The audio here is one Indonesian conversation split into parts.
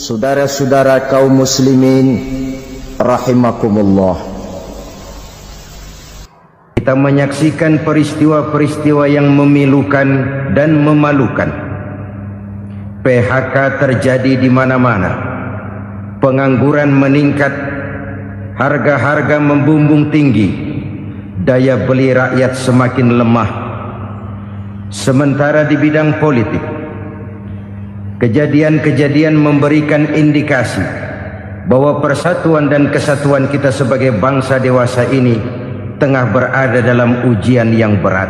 Saudara-saudara kaum muslimin rahimakumullah, kita menyaksikan peristiwa-peristiwa yang memilukan dan memalukan. PHK terjadi di mana-mana, pengangguran meningkat, harga-harga membumbung tinggi, daya beli rakyat semakin lemah. Sementara di bidang politik, kejadian-kejadian memberikan indikasi bahwa persatuan dan kesatuan kita sebagai bangsa dewasa ini tengah berada dalam ujian yang berat.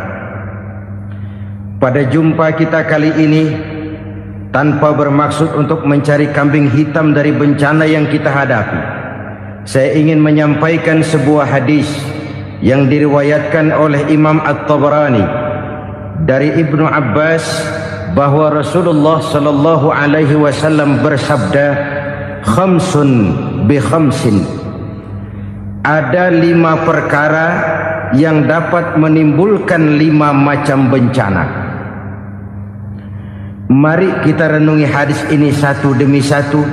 Pada jumpa kita kali ini, tanpa bermaksud untuk mencari kambing hitam dari bencana yang kita hadapi, saya ingin menyampaikan sebuah hadis yang diriwayatkan oleh Imam At-Tabarani dari Ibnu Abbas, bahwa Rasulullah sallallahu alaihi wasallam bersabda, khamsun bi khamsin, ada 5 perkara yang dapat menimbulkan 5 macam bencana. Mari kita renungi hadis ini satu demi satu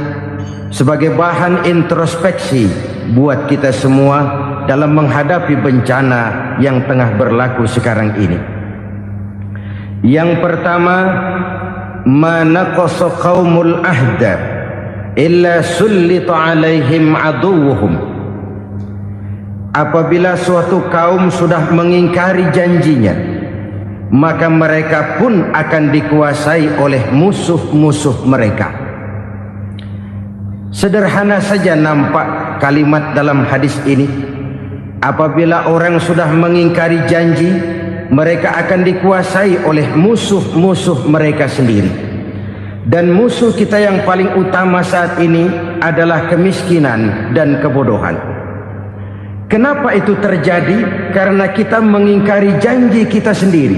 sebagai bahan introspeksi buat kita semua dalam menghadapi bencana yang tengah berlaku sekarang ini. Yang pertama, manaqasa qaumul ahda illa sullita alaihim aduwuhum. Apabila suatu kaum sudah mengingkari janjinya, maka mereka pun akan dikuasai oleh musuh-musuh mereka. Sederhana saja nampak kalimat dalam hadis ini. Apabila orang sudah mengingkari janji, mereka akan dikuasai oleh musuh-musuh mereka sendiri. Dan musuh kita yang paling utama saat ini adalah kemiskinan dan kebodohan. Kenapa itu terjadi? Karena kita mengingkari janji kita sendiri.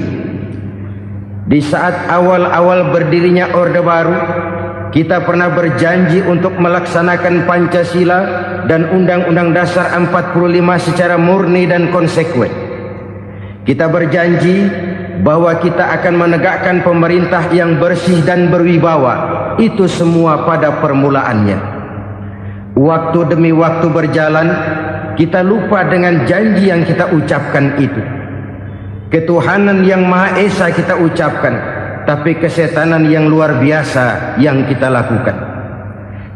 Di saat awal-awal berdirinya Orde Baru, kita pernah berjanji untuk melaksanakan Pancasila dan Undang-Undang Dasar 45 secara murni dan konsekuen. Kita berjanji bahwa kita akan menegakkan pemerintah yang bersih dan berwibawa. Itu semua pada permulaannya. Waktu demi waktu berjalan, kita lupa dengan janji yang kita ucapkan itu. Ketuhanan yang Maha Esa kita ucapkan, tapi kesetanan yang luar biasa yang kita lakukan.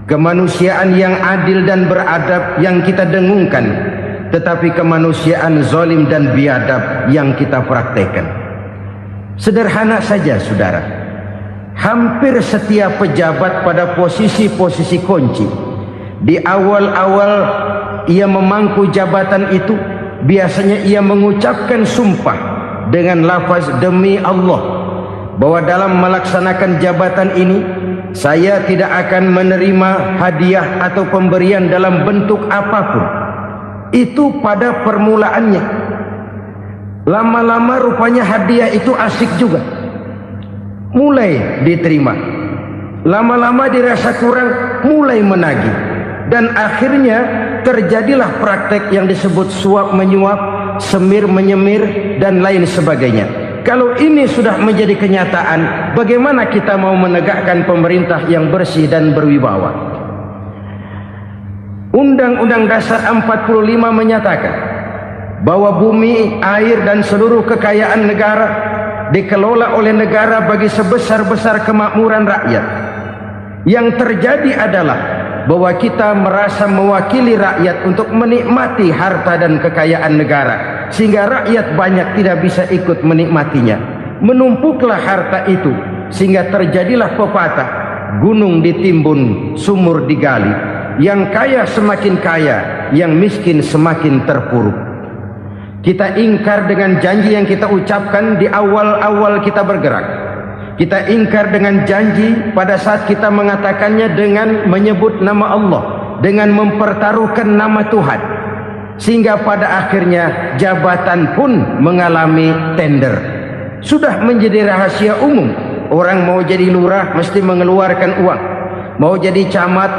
Kemanusiaan yang adil dan beradab yang kita dengungkan, tetapi kemanusiaan zalim dan biadab yang kita praktekkan. Sederhana saja saudara, hampir setiap pejabat pada posisi-posisi kunci, di awal-awal ia memangku jabatan itu, biasanya ia mengucapkan sumpah dengan lafaz demi Allah, bahwa dalam melaksanakan jabatan ini saya tidak akan menerima hadiah atau pemberian dalam bentuk apapun. Itu pada permulaannya. Lama-lama rupanya hadiah itu asik juga, mulai diterima. Lama-lama dirasa kurang, mulai menagih. Dan akhirnya terjadilah praktek yang disebut suap menyuap, semir menyemir, dan lain sebagainya. Kalau ini sudah menjadi kenyataan, bagaimana kita mau menegakkan pemerintah yang bersih dan berwibawa? Undang-Undang Dasar 45 menyatakan bahwa bumi, air, dan seluruh kekayaan negara dikelola oleh negara bagi sebesar-besar kemakmuran rakyat. Yang terjadi adalah bahwa kita merasa mewakili rakyat untuk menikmati harta dan kekayaan negara, sehingga rakyat banyak tidak bisa ikut menikmatinya. Menumpuklah harta itu sehingga terjadilah pepatah, gunung ditimbun, sumur digali. Yang kaya semakin kaya, yang miskin semakin terpuruk. Kita ingkar dengan janji yang kita ucapkan di awal-awal kita bergerak. Kita ingkar dengan janji pada saat kita mengatakannya dengan menyebut nama Allah, dengan mempertaruhkan nama Tuhan. Sehingga pada akhirnya jabatan pun mengalami tender. Sudah menjadi rahasia umum. Orang mau jadi lurah mesti mengeluarkan uang. Mau jadi camat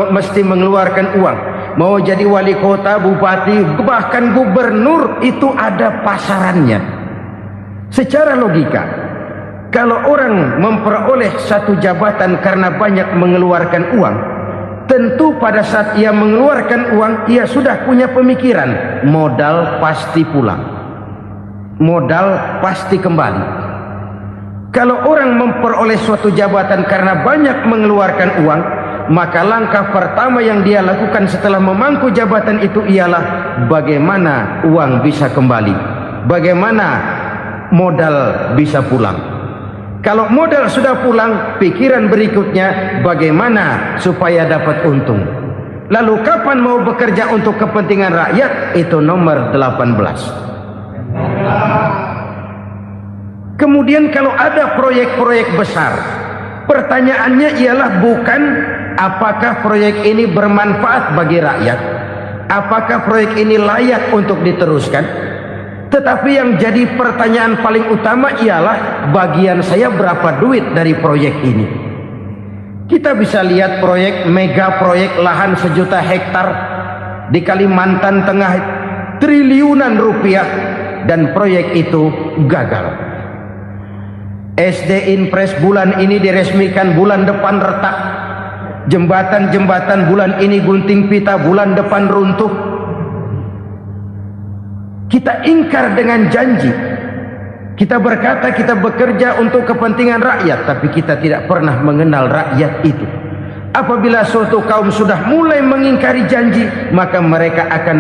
mesti mengeluarkan uang. Mau jadi wali kota, bupati, bahkan gubernur, itu ada pasarannya. Secara logika, Kalau orang memperoleh satu jabatan karena banyak mengeluarkan uang, tentu pada saat ia mengeluarkan uang, ia sudah punya pemikiran, modal pasti pulang, modal pasti kembali. Kalau orang memperoleh suatu jabatan karena banyak mengeluarkan uang, maka langkah pertama yang dia lakukan setelah memangku jabatan itu ialah bagaimana uang bisa kembali, bagaimana modal bisa pulang. Kalau modal sudah pulang, pikiran berikutnya bagaimana supaya dapat untung. Lalu kapan mau bekerja untuk kepentingan rakyat? Itu nomor 18. Kemudian kalau ada proyek-proyek besar, pertanyaannya ialah bukan apakah proyek ini bermanfaat bagi rakyat, apakah proyek ini layak untuk diteruskan, tetapi yang jadi pertanyaan paling utama ialah bagian saya berapa duit dari proyek ini. Kita bisa lihat proyek, mega proyek lahan 1 juta hektar di Kalimantan Tengah, triliunan rupiah, dan proyek itu gagal. SD Inpres bulan ini diresmikan, bulan depan retak. Jembatan-jembatan bulan ini gunting pita, bulan depan runtuh. Kita ingkar dengan janji. Kita berkata kita bekerja untuk kepentingan rakyat, tapi kita tidak pernah mengenal rakyat itu. Apabila suatu kaum sudah mulai mengingkari janji, maka mereka akan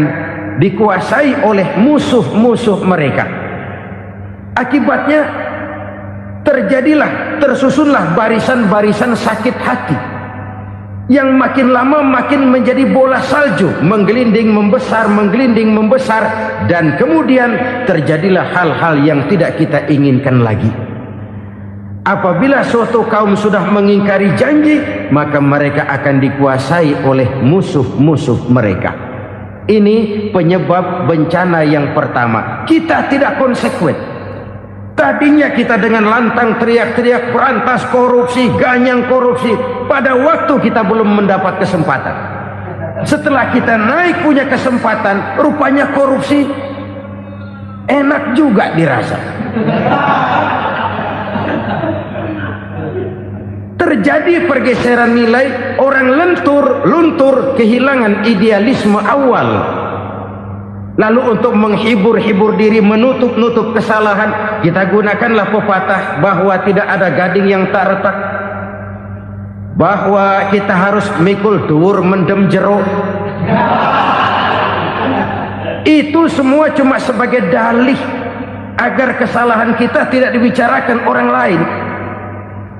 dikuasai oleh musuh-musuh mereka. Akibatnya tersusunlah barisan-barisan sakit hati yang makin lama makin menjadi bola salju, menggelinding membesar, dan kemudian terjadilah hal-hal yang tidak kita inginkan lagi. Apabila suatu kaum sudah mengingkari janji, maka mereka akan dikuasai oleh musuh-musuh mereka. Ini penyebab bencana yang pertama. Kita tidak konsekuen. Tadinya kita dengan lantang teriak-teriak berantas korupsi, ganyang korupsi. Pada waktu kita belum mendapat kesempatan. Setelah kita naik punya kesempatan, rupanya korupsi enak juga dirasa. Terjadi pergeseran nilai, orang luntur, kehilangan idealisme awal. Lalu untuk menghibur diri, menutup kesalahan, kita gunakanlah pepatah bahwa tidak ada gading yang tak retak, bahwa kita harus mikul dur mendem jero. Itu semua cuma sebagai dalih agar kesalahan kita tidak dibicarakan orang lain.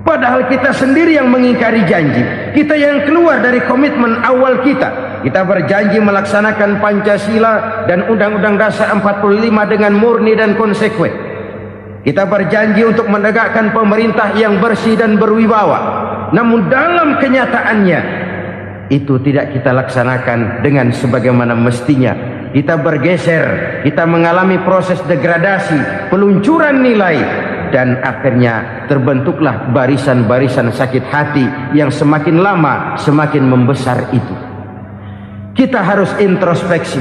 Padahal kita sendiri yang mengingkari janji. Kita yang keluar dari komitmen awal kita. Kita berjanji melaksanakan Pancasila dan Undang-Undang Dasar 45 dengan murni dan konsekuen. Kita berjanji untuk menegakkan pemerintah yang bersih dan berwibawa. Namun dalam kenyataannya itu tidak kita laksanakan dengan sebagaimana mestinya. Kita bergeser, kita mengalami proses degradasi, peluncuran nilai, dan akhirnya terbentuklah barisan-barisan sakit hati yang semakin lama semakin membesar itu. Kita harus introspeksi.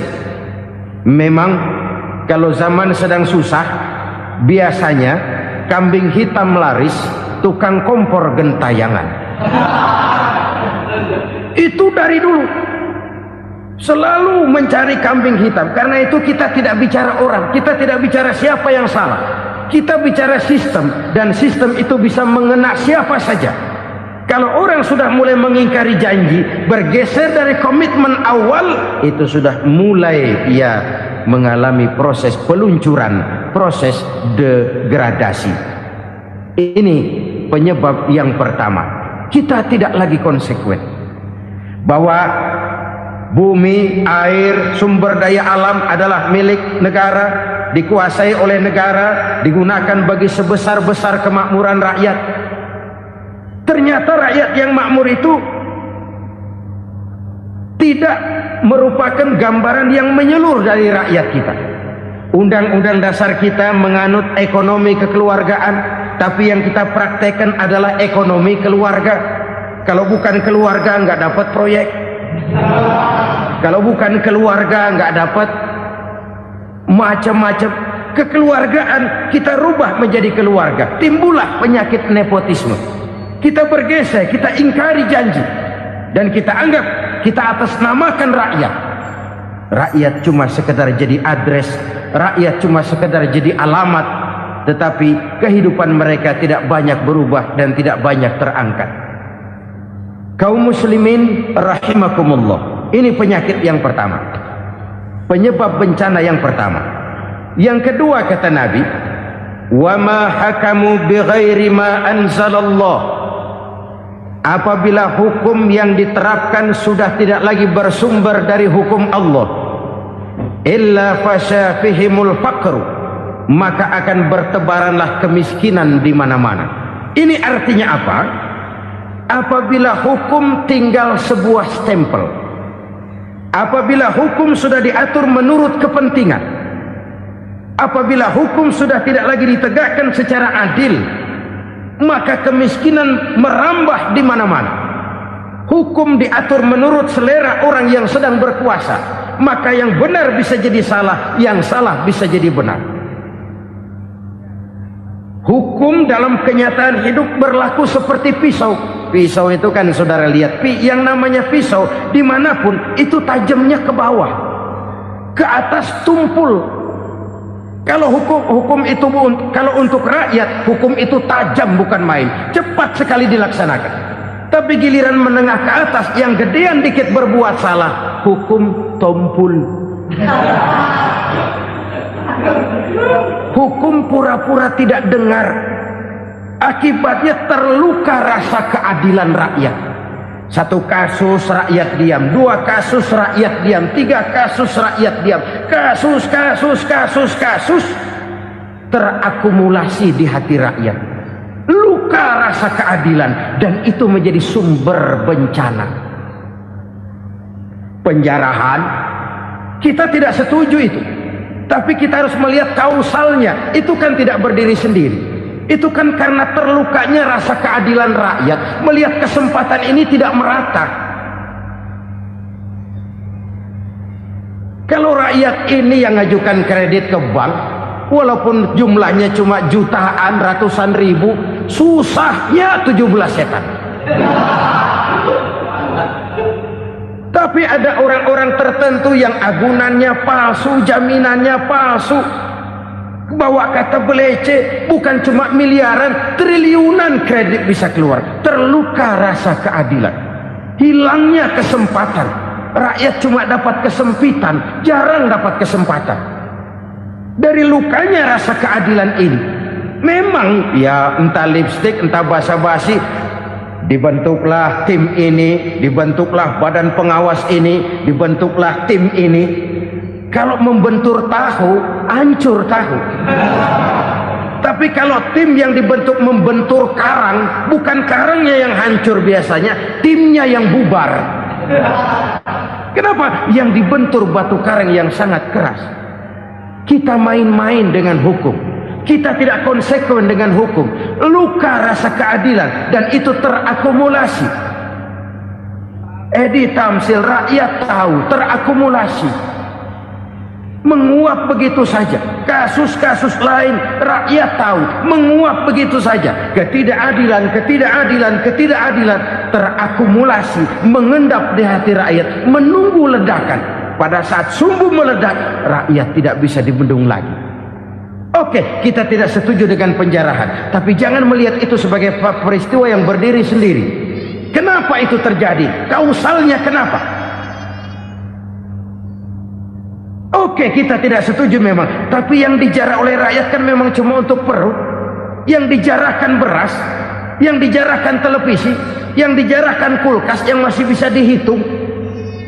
Memang kalau zaman sedang susah, biasanya kambing hitam laris, tukang kompor gentayangan. Itu dari dulu selalu mencari kambing hitam. Karena itu kita tidak bicara orang, kita tidak bicara siapa yang salah. Kita bicara sistem, dan sistem itu bisa mengena siapa saja. Kalau orang sudah mulai mengingkari janji, bergeser dari komitmen awal, itu sudah mulai ia mengalami proses peluncuran, proses degradasi. Ini penyebab yang pertama. Kita tidak lagi konsekuen bahwa bumi, air, sumber daya alam adalah milik negara, dikuasai oleh negara, digunakan bagi sebesar-besar kemakmuran rakyat. Ternyata rakyat yang makmur itu tidak merupakan gambaran yang menyeluruh dari rakyat kita. Undang-undang dasar kita menganut ekonomi kekeluargaan, tapi yang kita praktekkan adalah ekonomi keluarga. Kalau bukan keluarga nggak dapat proyek. Kalau bukan keluarga nggak dapat macam-macam. kekeluargaan kita rubah menjadi keluarga, timbullah penyakit nepotisme. Kita bergeser, kita ingkari janji, dan kita anggap kita atasnamakan rakyat. Rakyat cuma sekedar jadi address, rakyat cuma sekedar jadi alamat, tetapi kehidupan mereka tidak banyak berubah dan tidak banyak terangkat. Kaum muslimin rahimakumullah, ini penyakit yang pertama, penyebab bencana yang pertama. Yang kedua kata Nabi, wa ma hakamu bighairi ma anzalallah, apabila hukum yang diterapkan sudah tidak lagi bersumber dari hukum Allah, illa fasya fihimul faqru, maka akan bertebaranlah kemiskinan di mana-mana. Ini artinya apa? Apabila hukum tinggal sebuah stempel, apabila hukum sudah diatur menurut kepentingan, apabila hukum sudah tidak lagi ditegakkan secara adil, maka kemiskinan merambah di mana-mana. Hukum diatur menurut selera orang yang sedang berkuasa, maka yang benar bisa jadi salah, yang salah bisa jadi benar. Hukum dalam kenyataan hidup berlaku seperti pisau. Pisau itu kan saudara lihat, yang namanya pisau dimanapun itu tajamnya ke bawah, ke atas tumpul. Kalau hukum itu, kalau untuk rakyat, hukum itu tajam bukan main, cepat sekali dilaksanakan. Tapi giliran menengah ke atas, yang gedean dikit berbuat salah, hukum tumpul. Hukum pura-pura tidak dengar. Akibatnya terluka rasa keadilan rakyat. Satu kasus rakyat diam, dua kasus rakyat diam, tiga kasus rakyat diam, kasus terakumulasi di hati rakyat. Luka rasa keadilan, dan itu menjadi sumber bencana. Penjarahan, kita tidak setuju itu, tapi kita harus melihat kausalnya. Itu kan tidak berdiri sendiri. Itu kan karena terlukanya rasa keadilan rakyat, melihat kesempatan ini tidak merata. Kalau rakyat ini yang ngajukan kredit ke bank, walaupun jumlahnya cuma jutaan, ratusan ribu, susahnya 17 setan. Tapi ada orang-orang tertentu yang agunannya palsu, jaminannya palsu, bawa kata belece, bukan cuma miliaran, triliunan kredit bisa keluar. Terluka rasa keadilan, hilangnya kesempatan. Rakyat cuma dapat kesempitan, jarang dapat kesempatan. Dari lukanya rasa keadilan ini, memang ya entah lipstik, entah basa-basi, dibentuklah tim ini, dibentuklah badan pengawas ini, dibentuklah tim ini. Kalau membentur tahu, hancur tahu. Tapi kalau tim yang dibentuk membentur karang, bukan karangnya yang hancur biasanya, timnya yang bubar. Kenapa? Yang dibentur batu karang yang sangat keras. Kita main-main dengan hukum, kita tidak konsekuen dengan hukum. Luka rasa keadilan, dan itu terakumulasi. Edi Tamsil, rakyat tahu, terakumulasi, menguap begitu saja. Kasus-kasus lain rakyat tahu, menguap begitu saja. Ketidakadilan terakumulasi, mengendap di hati rakyat, menunggu ledakan. Pada saat sumbu meledak, rakyat tidak bisa dibendung lagi. Oke, kita tidak setuju dengan penjarahan, tapi jangan melihat itu sebagai peristiwa yang berdiri sendiri. Kenapa itu terjadi? Kausalnya kenapa? Oke, kita tidak setuju memang, tapi yang dijarah oleh rakyat kan memang cuma untuk perut. Yang dijarahkan beras, yang dijarahkan televisi, yang dijarahkan kulkas yang masih bisa dihitung,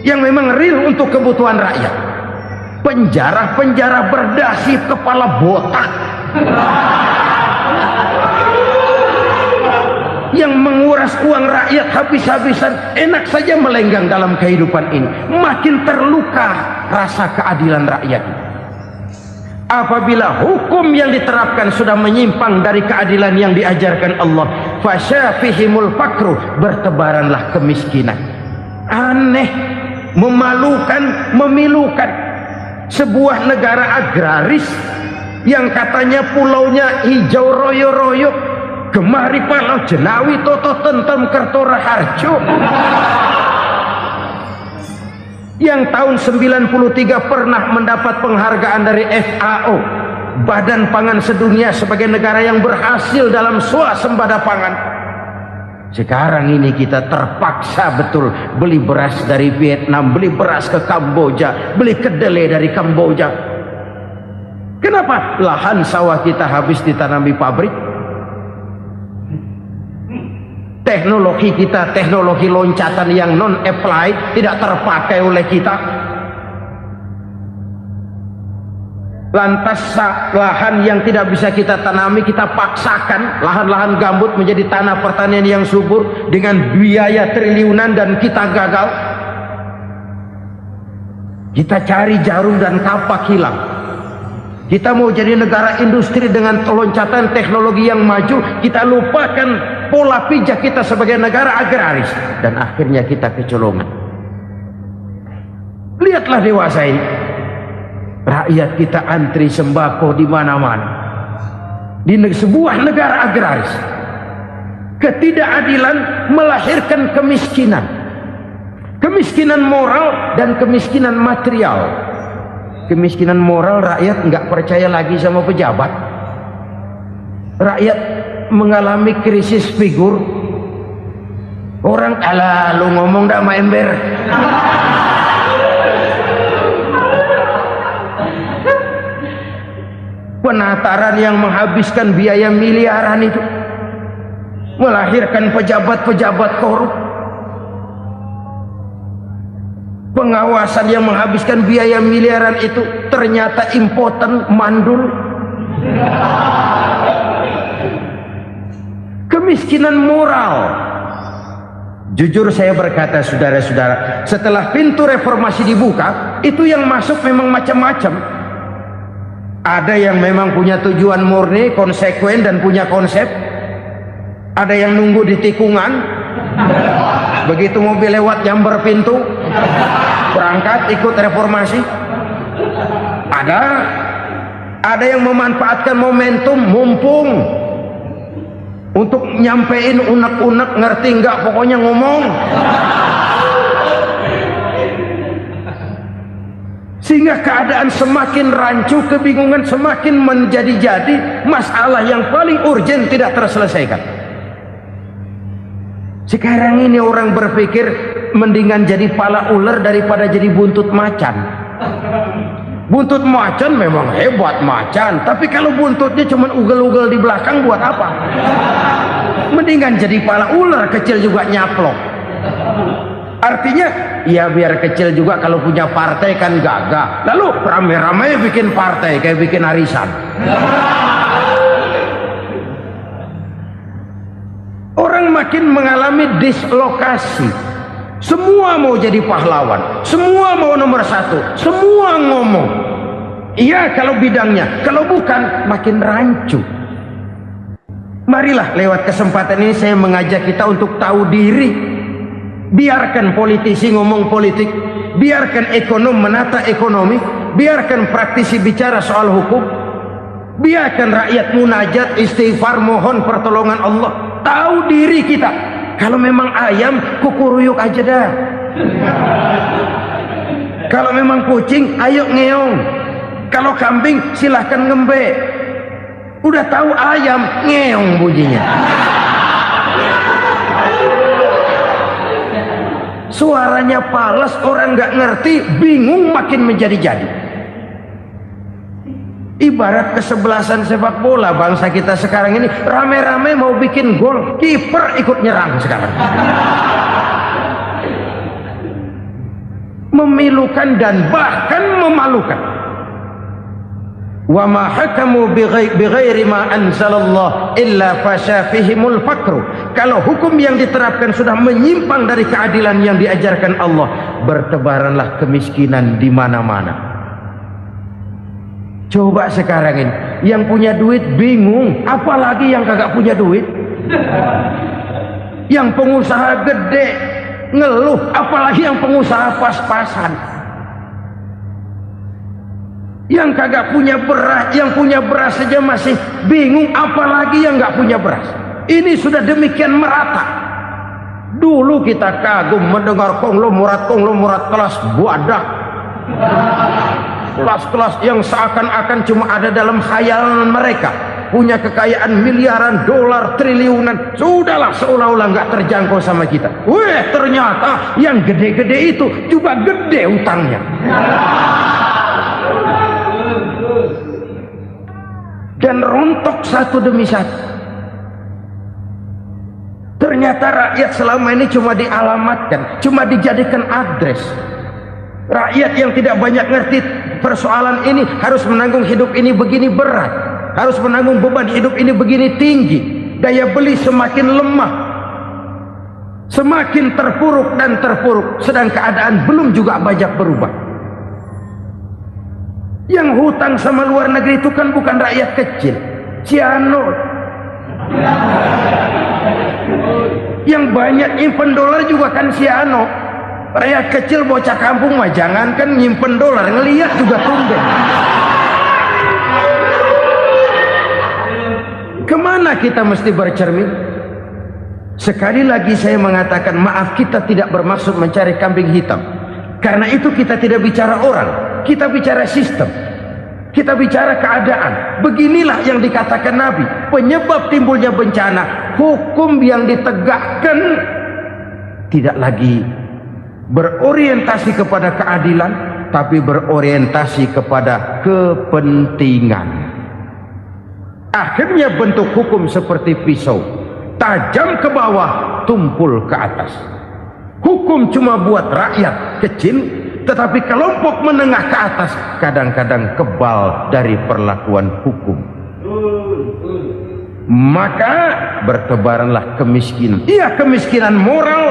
yang memang real untuk kebutuhan rakyat. Penjara-penjara berdasi kepala botak yang menguras uang rakyat habis-habisan, enak saja melenggang dalam kehidupan ini. Makin terluka rasa keadilan rakyat. Apabila hukum yang diterapkan sudah menyimpang dari keadilan yang diajarkan Allah, fasyafihimul fakru, bertebaranlah kemiskinan. Aneh, memalukan, memilukan. Sebuah negara agraris yang katanya pulaunya hijau royo-royo, gemari palau jenawi toto tentem kertora harjo, yang tahun 93 pernah mendapat penghargaan dari FAO, Badan Pangan Sedunia, sebagai negara yang berhasil dalam swasembada pangan. Sekarang ini kita terpaksa betul beli beras dari Vietnam, beli beras ke Kamboja, beli kedelai dari Kamboja. Kenapa? Lahan sawah kita habis ditanami pabrik. Teknologi kita, teknologi loncatan yang non-applied, tidak terpakai oleh kita. Lantas lahan yang tidak bisa kita tanami, kita paksakan lahan-lahan gambut menjadi tanah pertanian yang subur dengan biaya triliunan, dan kita gagal. Kita cari jarum dan kapak hilang. Kita mau jadi negara industri dengan loncatan teknologi yang maju, kita lupakan pola pijak kita sebagai negara agraris, dan akhirnya kita kecolongan. Lihatlah dewasa ini, rakyat kita antri sembako di mana-mana. Di sebuah negara agraris, ketidakadilan melahirkan kemiskinan, kemiskinan moral dan kemiskinan material. Kemiskinan moral, rakyat nggak percaya lagi sama pejabat. Rakyat mengalami krisis figur. Orang ala lu ngomong dak main ember. Penataran yang menghabiskan biaya miliaran itu melahirkan pejabat-pejabat korup. Pengawasan yang menghabiskan biaya miliaran itu ternyata impoten, mandul. Kemiskinan moral. Jujur saya berkata, saudara-saudara, setelah pintu reformasi dibuka, itu yang masuk memang macam-macam. Ada yang memang punya tujuan murni, konsekuen dan punya konsep. Ada yang nunggu di tikungan, begitu mobil lewat nyamber pintu, berangkat ikut reformasi. Ada yang memanfaatkan momentum, mumpung, untuk nyampein unek-unek, ngerti nggak, pokoknya ngomong. Sehingga keadaan semakin rancu, kebingungan semakin menjadi-jadi, masalah yang paling urgen tidak terselesaikan. Sekarang ini orang berpikir mendingan jadi pala ular daripada jadi buntut macan. Buntut macan memang hebat macan, tapi kalau buntutnya cuma ugel-ugel di belakang buat apa? Mendingan jadi pala ular, kecil juga nyaplok. Artinya ya biar kecil juga kalau punya partai kan gagah. Lalu rame-rame bikin partai kayak bikin arisan. Orang makin mengalami dislokasi. Semua mau jadi pahlawan, semua mau nomor satu, semua ngomong iya kalau bidangnya, kalau bukan makin rancu. Marilah lewat kesempatan ini saya mengajak kita untuk tahu diri. Biarkan politisi ngomong politik, biarkan ekonom menata ekonomi, biarkan praktisi bicara soal hukum, biarkan rakyat munajat, istighfar, mohon pertolongan Allah. Tahu diri kita. Kalau memang ayam, kukuruyuk aja dah. Kalau memang kucing, ayo ngeong. Kalau kambing, silahkan ngembe. Udah tahu ayam, ngeong bunyinya. Suaranya palas, orang nggak ngerti, bingung, makin menjadi-jadi. Ibarat kesebelasan sepak bola bangsa kita sekarang ini, rame-rame mau bikin gol, kiper ikut nyerang sekarang. Memilukan dan bahkan memalukan. Wa ma hakamu bighairi ma anzalallah illa fasyafihimul fakru. Kalau hukum yang diterapkan sudah menyimpang dari keadilan yang diajarkan Allah, bertebaranlah kemiskinan di mana-mana. Coba sekarang ini, yang punya duit bingung, apalagi yang kagak punya duit. Yang pengusaha gede ngeluh, apalagi yang pengusaha pas-pasan. Yang kagak punya beras, yang punya beras saja masih bingung, apalagi yang nggak punya beras. Ini sudah demikian merata. Dulu kita kagum mendengar konglomerat kelas buadak, kelas-kelas yang seakan-akan cuma ada dalam khayalan mereka, punya kekayaan miliaran dolar, triliunan. Sudahlah, seolah-olah nggak terjangkau sama kita. Weh, ternyata yang gede-gede itu juga gede utangnya. Dan rontok satu demi satu. Ternyata rakyat selama ini cuma dialamatkan, cuma dijadikan address. Rakyat yang tidak banyak ngerti persoalan ini harus menanggung hidup ini begini berat, harus menanggung beban hidup ini begini tinggi, daya beli semakin lemah, semakin terpuruk dan terpuruk, sedang keadaan belum juga banyak berubah. Yang hutang sama luar negeri itu kan bukan rakyat kecil, Ciano. Yang banyak nyimpen dolar juga kan Ciano. Rakyat kecil bocah kampung mah jangankan nyimpen dolar, ngelihat juga tumben. Kemana kita mesti bercermin? Sekali lagi saya mengatakan, maaf, kita tidak bermaksud mencari kambing hitam. Karena itu kita tidak bicara orang, kita bicara sistem, kita bicara keadaan. Beginilah yang dikatakan Nabi, penyebab timbulnya bencana, hukum yang ditegakkan tidak lagi berorientasi kepada keadilan, tapi berorientasi kepada kepentingan. Akhirnya bentuk hukum seperti pisau, tajam ke bawah, tumpul ke atas. Hukum cuma buat rakyat kecil, tetapi kelompok menengah ke atas kadang-kadang kebal dari perlakuan hukum. Maka bertebaranlah kemiskinan. Iya, kemiskinan moral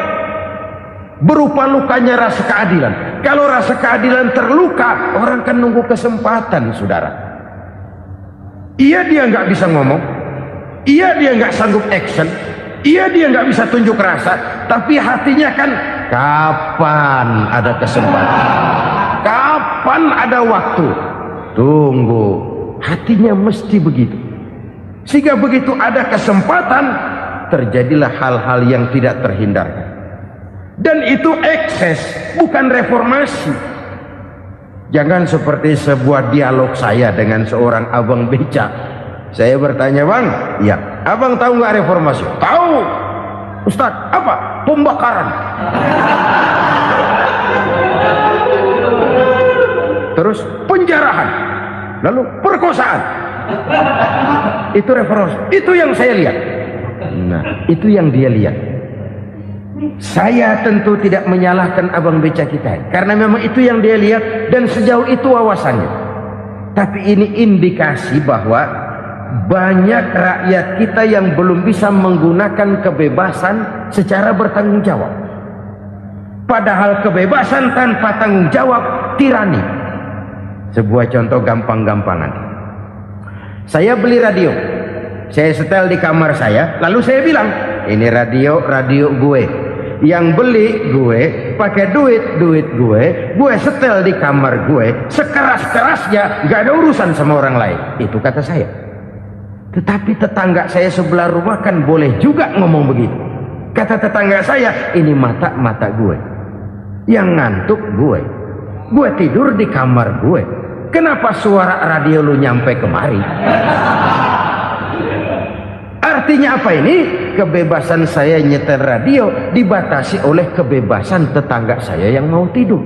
berupa lukanya rasa keadilan. Kalau rasa keadilan terluka, orang kan nunggu kesempatan, saudara. Iya, dia nggak bisa ngomong, iya, dia nggak sanggup action, iya, dia nggak bisa tunjuk rasa, tapi hatinya kan, kapan ada kesempatan, kapan ada waktu, tunggu. Hatinya mesti begitu. Sehingga begitu ada kesempatan, terjadilah hal-hal yang tidak terhindarkan. Dan itu ekses, bukan reformasi. Jangan seperti sebuah dialog saya dengan seorang abang beca. Saya bertanya, bang, ya, abang tahu nggak reformasi? Tahu. Ustaz, apa? Pembakaran. Terus penjarahan. Lalu perkosaan. Itu reformasi. Itu yang saya lihat. Nah, itu yang dia lihat. Saya tentu tidak menyalahkan abang beca kita, karena memang itu yang dia lihat dan sejauh itu wawasannya. Tapi ini indikasi bahwa banyak rakyat kita yang belum bisa menggunakan kebebasan secara bertanggung jawab. Padahal kebebasan tanpa tanggung jawab tirani. Sebuah contoh gampang-gampangan. Saya beli radio, saya setel di kamar saya, lalu saya bilang, ini radio gue. Yang beli gue, pakai duit gue setel di kamar gue, sekeras-kerasnya, gak ada urusan sama orang lain. Itu kata saya. Tetapi tetangga saya sebelah rumah kan boleh juga ngomong begitu. Kata tetangga saya, ini mata gue, yang ngantuk gue tidur di kamar gue, kenapa suara radio lu nyampe kemari? Artinya apa ini? Kebebasan saya nyetel radio dibatasi oleh kebebasan tetangga saya yang mau tidur.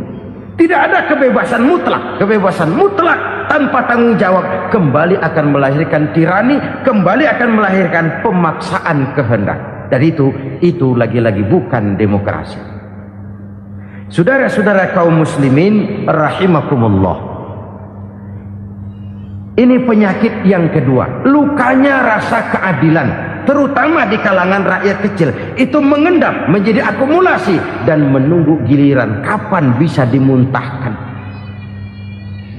Tidak ada kebebasan mutlak. Kebebasan mutlak tanpa tanggung jawab kembali akan melahirkan tirani, kembali akan melahirkan pemaksaan kehendak. Dan itu lagi-lagi bukan demokrasi. Saudara-saudara kaum muslimin rahimakumullah. Ini penyakit yang kedua, lukanya rasa keadilan, terutama di kalangan rakyat kecil. Itu mengendap menjadi akumulasi dan menunggu giliran kapan bisa dimuntahkan.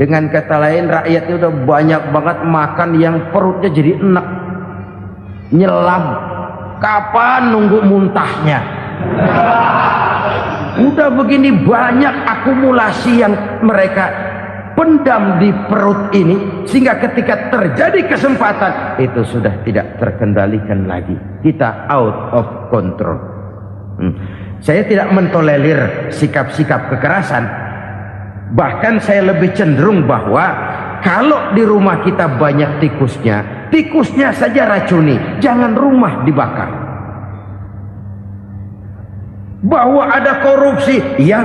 Dengan kata lain, rakyatnya udah banyak banget makan yang perutnya jadi enak, nyelam. Kapan nunggu muntahnya? Udah begini banyak akumulasi yang mereka pendam di perut ini, sehingga ketika terjadi kesempatan itu sudah tidak terkendalikan lagi, kita out of control. Saya tidak mentolerir sikap-sikap kekerasan, bahkan saya lebih cenderung bahwa kalau di rumah kita banyak tikusnya saja racuni, jangan rumah dibakar. Bahwa ada korupsi, ya,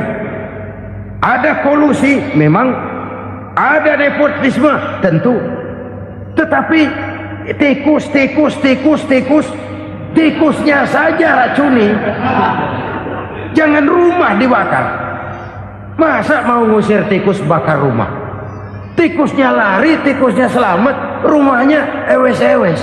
ada kolusi, memang ada nepotisme, tentu. Tetapi tikusnya saja racuni, jangan rumah dibakar. Masa mau ngusir tikus bakar rumah? Tikusnya lari, tikusnya selamat, rumahnya ewes-ewes.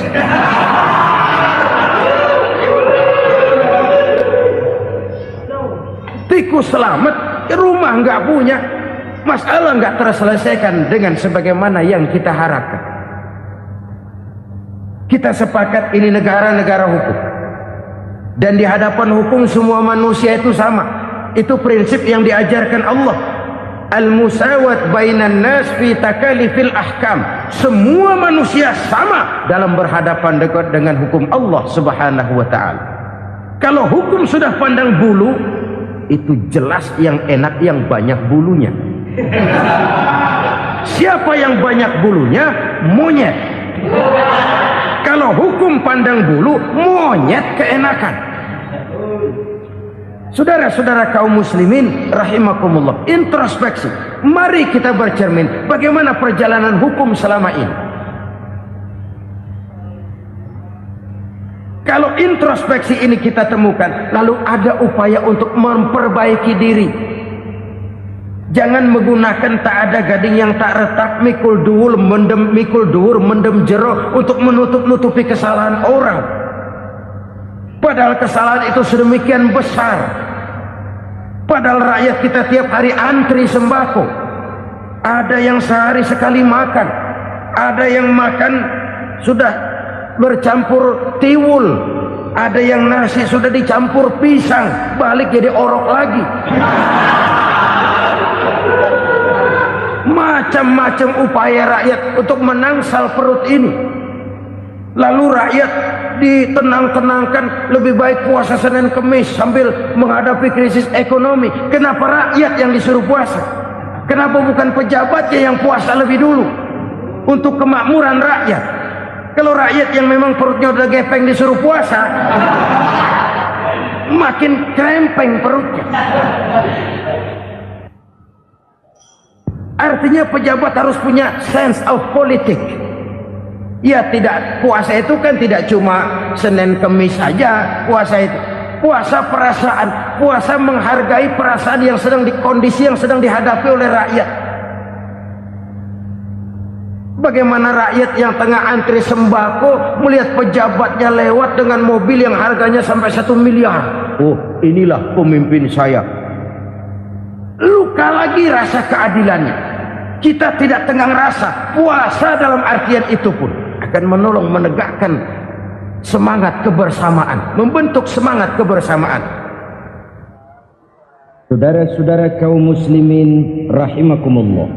Tikus selamat, rumah nggak punya, masalah nggak terselesaikan dengan sebagaimana yang kita harapkan. Kita sepakat ini negara hukum, dan di hadapan hukum semua manusia itu sama. Itu prinsip yang diajarkan Allah. Al-musawat bainan nas fi takalifil ahkam. Semua manusia sama dalam berhadapan dekat dengan hukum Allah Subhanahu wa taala. Kalau hukum sudah pandang bulu, itu jelas yang enak yang banyak bulunya. Siapa yang banyak bulunya? Monyet. Kalau hukum pandang bulu, monyet keenakan. Saudara-saudara kaum muslimin rahimakumullah, introspeksi. Mari kita bercermin bagaimana perjalanan hukum selama ini. Kalau introspeksi ini kita temukan, lalu ada upaya untuk memperbaiki diri. Jangan menggunakan tak ada gading yang tak retak, mikul duwur mendem jero untuk menutup-nutupi kesalahan orang. Padahal kesalahan itu sedemikian besar. Padahal rakyat kita tiap hari antri sembako. Ada yang sehari sekali makan, ada yang makan sudah bercampur tiwul, ada yang nasi sudah dicampur pisang, balik jadi orok lagi. Macam-macam upaya rakyat untuk menangsal perut ini. Lalu rakyat ditenang-tenangkan, lebih baik puasa Senin Kemis sambil menghadapi krisis ekonomi. Kenapa rakyat yang disuruh puasa? Kenapa bukan pejabatnya yang puasa lebih dulu untuk kemakmuran rakyat? Kalau rakyat yang memang perutnya udah gepeng disuruh puasa, makin krempeng perutnya. Artinya pejabat harus punya sense of politics. Ya, tidak, puasa itu kan tidak cuma Senin Kemis saja. Puasa itu puasa perasaan, puasa menghargai perasaan yang sedang kondisi yang sedang dihadapi oleh rakyat. Bagaimana rakyat yang tengah antri sembako melihat pejabatnya lewat dengan mobil yang harganya sampai 1 miliar. Oh, inilah pemimpin saya. Luka lagi rasa keadilannya. Kita tidak tenggang rasa. Puasa dalam artian itu pun akan menolong menegakkan semangat kebersamaan, membentuk semangat kebersamaan. Saudara-saudara kaum muslimin rahimakumullah,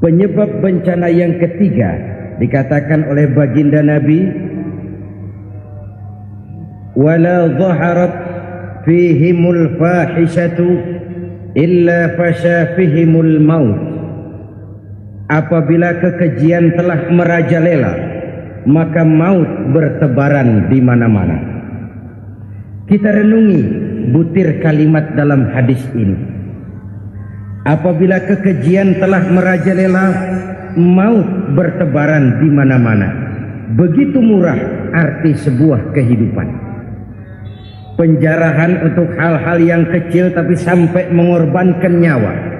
penyebab bencana yang ketiga dikatakan oleh baginda Nabi, wala zaharat fihimul fahishatu illa fasha fihimul maut. Apabila kekejian telah merajalela, maka maut bertebaran di mana-mana. Kita renungi butir kalimat dalam hadis ini. Apabila kekejian telah merajalela, maut bertebaran di mana-mana. Begitu murah arti sebuah kehidupan. Penjarahan untuk hal-hal yang kecil tapi sampai mengorbankan nyawa.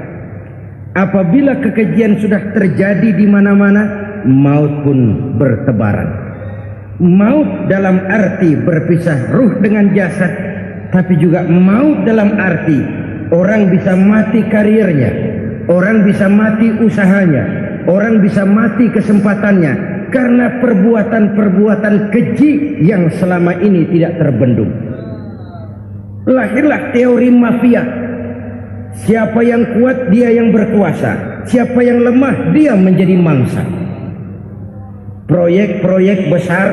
Apabila kekejian sudah terjadi di mana-mana, maut pun bertebaran. Maut dalam arti berpisah ruh dengan jasad, tapi juga maut dalam arti orang bisa mati karirnya, orang bisa mati usahanya, orang bisa mati kesempatannya karena perbuatan-perbuatan keji yang selama ini tidak terbendung. Lahirlah teori mafia. Siapa yang kuat dia yang berkuasa, siapa yang lemah dia menjadi mangsa. Proyek-proyek besar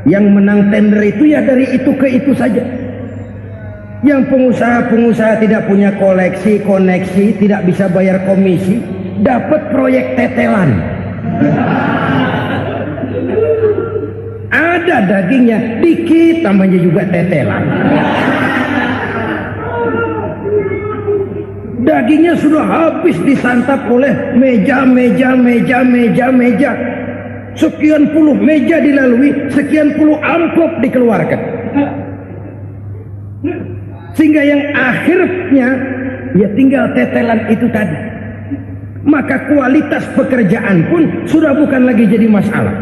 yang menang tender itu ya dari itu ke itu saja. Yang pengusaha-pengusaha tidak punya koneksi, tidak bisa bayar komisi, dapat proyek tetelan. Ada dagingnya dikit, namanya juga tetelan. Dagingnya sudah habis disantap oleh meja. Sekian puluh meja dilalui, sekian puluh amplop dikeluarkan. Sehingga yang akhirnya ya tinggal tetelan itu tadi. Maka kualitas pekerjaan pun sudah bukan lagi jadi masalah.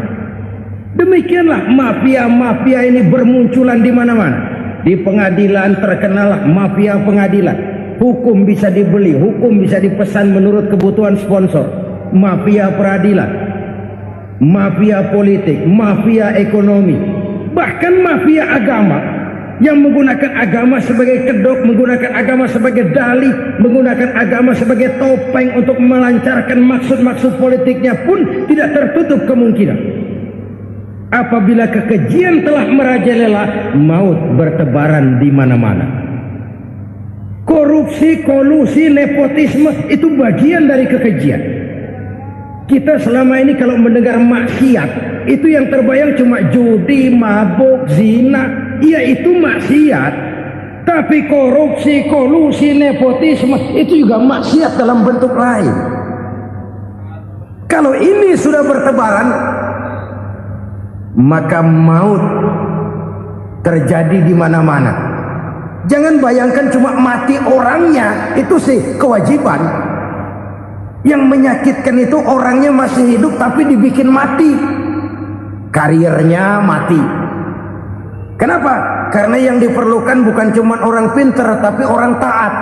Demikianlah mafia-mafia ini bermunculan di mana-mana. Di pengadilan terkenal mafia pengadilan. Hukum bisa dibeli, hukum bisa dipesan menurut kebutuhan sponsor. Mafia peradilan, mafia politik, mafia ekonomi, bahkan mafia agama yang menggunakan agama sebagai kedok, menggunakan agama sebagai dalih, menggunakan agama sebagai topeng untuk melancarkan maksud-maksud politiknya pun tidak tertutup kemungkinan. Apabila kekejian telah merajalela, maut bertebaran di mana-mana. Korupsi, kolusi, nepotisme itu bagian dari kekejian. Kita selama ini kalau mendengar maksiat, itu yang terbayang cuma judi, mabuk, zina. Ya itu maksiat. Tapi korupsi, kolusi, nepotisme itu juga maksiat dalam bentuk lain. Kalau ini sudah bertebaran, maka maut terjadi di mana-mana. Jangan bayangkan cuma mati orangnya, itu sih kewajiban. Yang menyakitkan itu orangnya masih hidup tapi dibikin mati, karirnya mati. Kenapa? Karena yang diperlukan bukan cuma orang pinter tapi orang taat.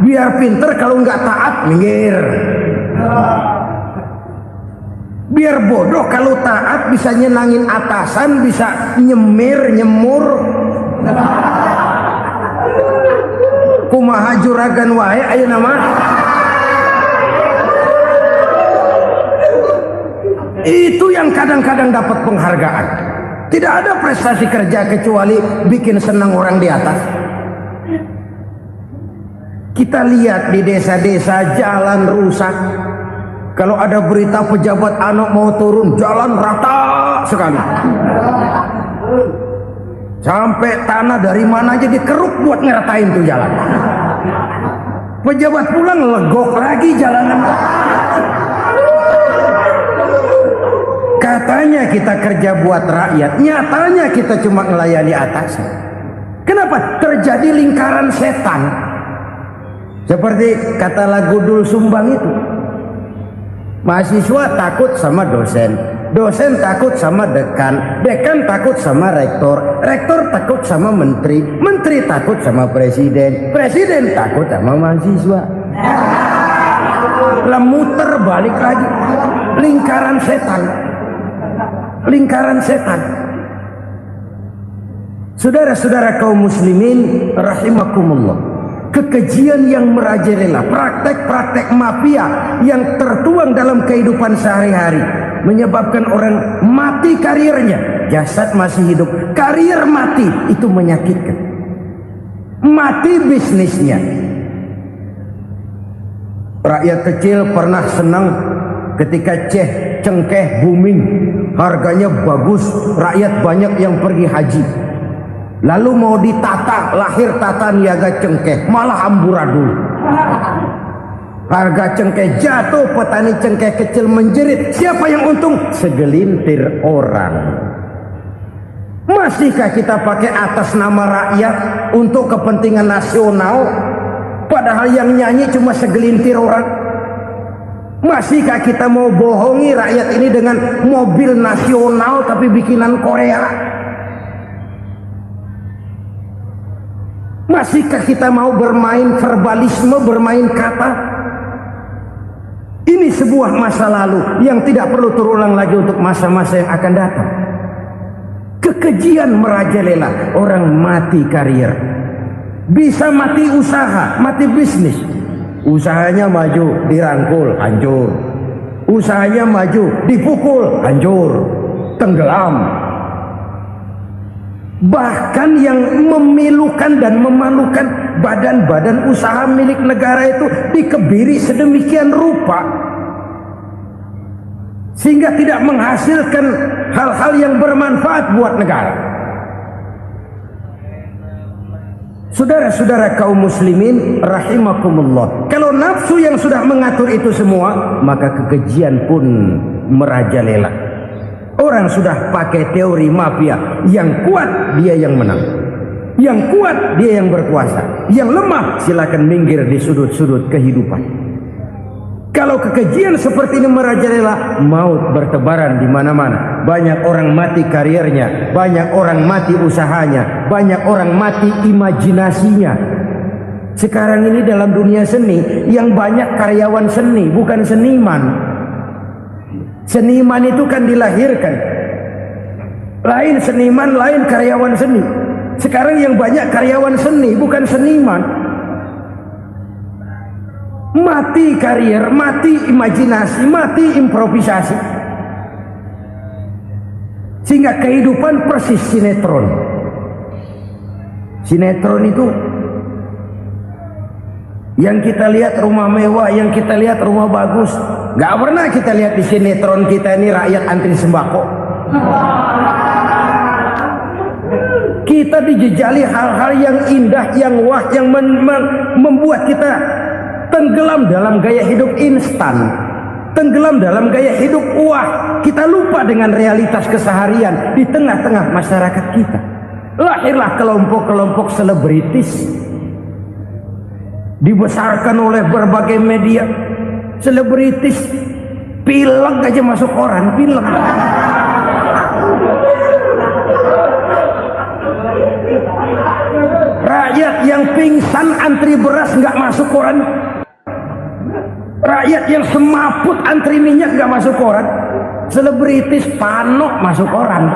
Biar pinter, kalau nggak taat minggir. Biar bodoh, kalau taat bisa nyenangin atasan, bisa nyemur. Kumaha juragan wae ayo nama. Itu yang kadang-kadang dapat penghargaan. Tidak ada prestasi kerja kecuali bikin senang orang di atas. Kita lihat di desa-desa jalan rusak. Kalau ada berita pejabat anak mau turun, jalan rata sekali. Sampai tanah dari mana aja dikeruk buat ngeratain tuh jalan. Pejabat pulang legok lagi jalanan. Katanya kita kerja buat rakyat, nyatanya kita cuma melayani atasan. Kenapa? Terjadi lingkaran setan. Seperti kata lagu Dul Sumbang itu. Mahasiswa takut sama dosen, dosen takut sama dekan, dekan takut sama rektor, rektor takut sama menteri, menteri takut sama presiden, presiden takut sama mahasiswa. Muter balik lagi, lingkaran setan, lingkaran setan. Saudara-saudara kaum muslimin rahimakumullah, kekejian yang merajalela, praktek-praktek mafia yang tertuang dalam kehidupan sehari-hari menyebabkan orang mati karirnya, jasad masih hidup, karir mati, itu menyakitkan. Mati bisnisnya. Rakyat kecil pernah senang ketika cengkeh booming, harganya bagus, rakyat banyak yang pergi haji. Lalu mau ditata, lahir tata niaga cengkeh, malah amburadul. Harga cengkeh jatuh, petani cengkeh kecil menjerit. Siapa yang untung? Segelintir orang. Masihkah kita pakai atas nama rakyat untuk kepentingan nasional, padahal yang nyanyi cuma segelintir orang? Masihkah kita mau bohongi rakyat ini dengan mobil nasional tapi bikinan Korea? Masihkah kita mau bermain verbalisme, bermain kata? Ini sebuah masa lalu yang tidak perlu terulang lagi untuk masa-masa yang akan datang. Kekejian merajalela, orang mati karir, bisa mati usaha, mati bisnis. Usahanya maju, dirangkul, hancur. Usahanya maju, dipukul, hancur, tenggelam. Bahkan yang memilukan dan memalukan badan-badan usaha milik negara itu dikebiri sedemikian rupa sehingga tidak menghasilkan hal-hal yang bermanfaat buat negara. Saudara-saudara kaum muslimin rahimakumullah, kalau nafsu yang sudah mengatur itu semua, maka kekejian pun merajalela. Orang sudah pakai teori mafia, yang kuat dia yang menang, yang kuat dia yang berkuasa, yang lemah silakan minggir di sudut-sudut kehidupan. Kalau kekejian seperti ini merajalela, maut bertebaran di mana-mana. Banyak orang mati karirnya, banyak orang mati usahanya, banyak orang mati imajinasinya. Sekarang ini dalam dunia seni yang banyak karyawan seni, bukan seniman. Seniman itu kan dilahirkan, lain seniman, lain karyawan seni. Sekarang yang banyak karyawan seni, bukan seniman. Mati karir, mati imajinasi, mati improvisasi, sehingga kehidupan persis sinetron. Sinetron itu yang kita lihat rumah mewah, yang kita lihat rumah bagus. Gak pernah kita lihat di sinetron kita ini rakyat antri sembako. Kita dijejali hal-hal yang indah, yang wah, yang membuat kita tenggelam dalam gaya hidup instan, tenggelam dalam gaya hidup wah. Kita lupa dengan realitas keseharian di tengah-tengah masyarakat kita. Lahirlah kelompok-kelompok selebritis, dibesarkan oleh berbagai media. Selebritis pilek aja masuk koran, pilek. Rakyat yang pingsan antri beras nggak masuk koran. Rakyat yang semaput antri minyak nggak masuk koran. Selebritis panok masuk koran.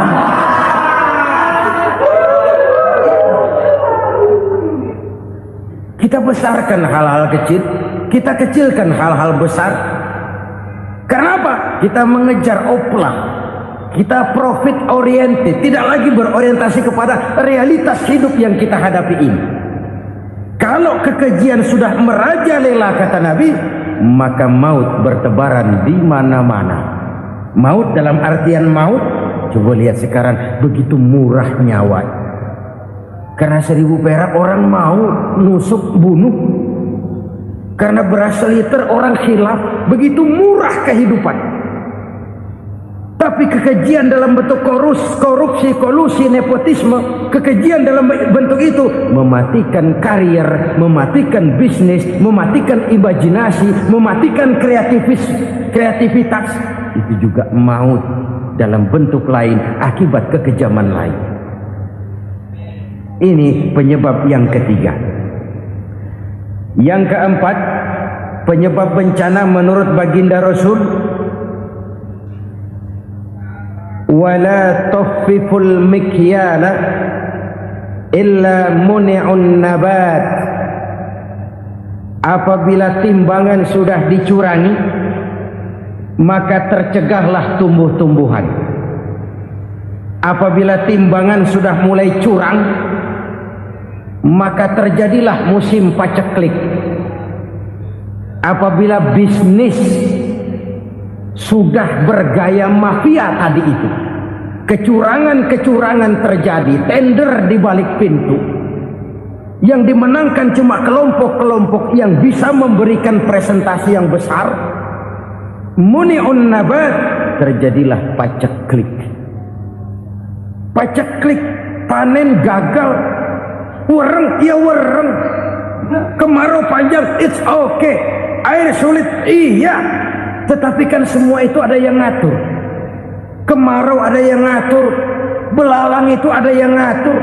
Kita besarkan hal-hal kecil, kita kecilkan hal-hal besar. Kenapa? Kita mengejar oplah, kita profit oriented, tidak lagi berorientasi kepada realitas hidup yang kita hadapi ini. Kalau kekejian sudah merajalela, kata Nabi, maka maut bertebaran di mana-mana. Maut dalam artian maut, coba lihat sekarang begitu murah nyawa. Karena 1000 perak orang mau nusuk bunuh. Karena beras seliter orang khilaf. Begitu murah kehidupan. Tapi kekejian dalam bentuk korupsi, kolusi, nepotisme, kekejian dalam bentuk itu mematikan karier, mematikan bisnis, mematikan imajinasi, mematikan kreativitas. Itu juga maut dalam bentuk lain akibat kekejaman lain. Ini penyebab yang ketiga. Yang keempat, penyebab bencana menurut baginda Rasul, wala tuffiful mikyala illa muni'un nabat. Apabila timbangan sudah dicurangi, maka tercegahlah tumbuh-tumbuhan. Apabila timbangan sudah mulai curang, maka terjadilah musim paceklik. Apabila bisnis sudah bergaya mafia tadi itu, kecurangan-kecurangan terjadi, tender di balik pintu, yang dimenangkan cuma kelompok-kelompok yang bisa memberikan presentasi yang besar, muni'un nabat, terjadilah paceklik. Paceklik, panen gagal, wereng, ya wereng. Kemarau panjang, it's okay. Air sulit, iya. Tetapi kan semua itu ada yang ngatur. Kemarau ada yang ngatur, belalang itu ada yang ngatur,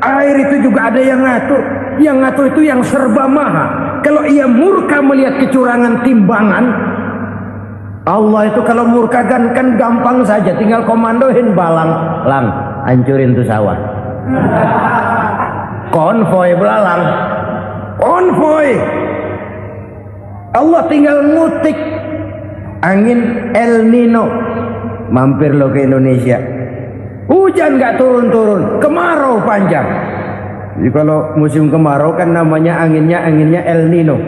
air itu juga ada yang ngatur. Yang ngatur itu yang serba maha. Kalau ia murka melihat kecurangan timbangan, Allah itu kalau murka kan gampang saja, tinggal komandoin balang, lang, hancurin tuh sawah. Konvoy belalang, konvoy. Allah tinggal ngutik angin El Nino. Mampir lo ke Indonesia, hujan nggak turun-turun, kemarau panjang. Jadi kalau musim kemarau kan namanya anginnya El Nino.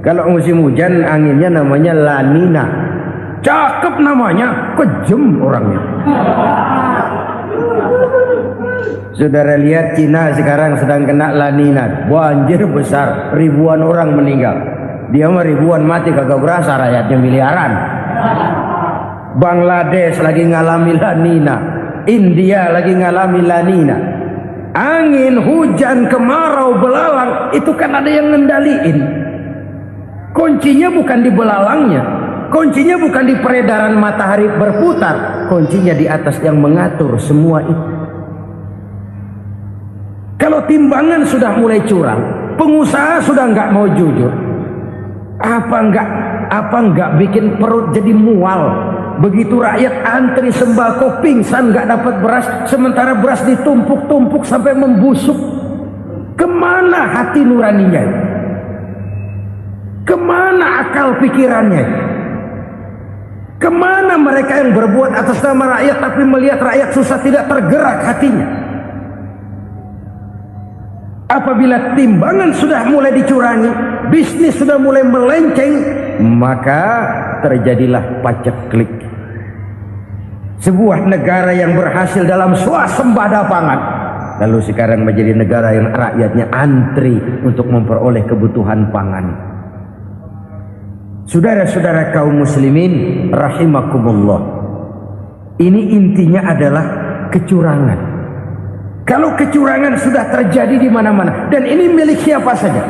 Kalau musim hujan anginnya namanya La Nina. Cakep namanya, kejem orangnya. Saudara lihat Cina sekarang sedang kena La Nina, banjir besar, ribuan orang meninggal. Dia mah ribuan mati kagak berasa, rakyatnya miliaran. Bangladesh lagi ngalami La Nina, India lagi ngalami La Nina. Angin, hujan, kemarau, belalang itu kan ada yang ngendaliin. Kuncinya bukan di belalangnya, kuncinya bukan di peredaran matahari berputar, kuncinya di atas yang mengatur semua itu. Kalau timbangan sudah mulai curang, pengusaha sudah nggak mau jujur, apa nggak bikin perut jadi mual. Begitu rakyat antri sembako pingsan nggak dapat beras, sementara beras ditumpuk-tumpuk sampai membusuk. Kemana hati nuraninya? Kemana akal pikirannya? Kemana mereka yang berbuat atas nama rakyat tapi melihat rakyat susah tidak tergerak hatinya? Apabila timbangan sudah mulai dicurangi, bisnis sudah mulai melenceng, maka terjadilah paceklik. Sebuah negara yang berhasil dalam swasembada pangan, lalu sekarang menjadi negara yang rakyatnya antri untuk memperoleh kebutuhan pangan. Saudara-saudara kaum muslimin rahimakumullah, ini intinya adalah kecurangan. Kalau kecurangan sudah terjadi di mana-mana, dan ini milik siapa saja,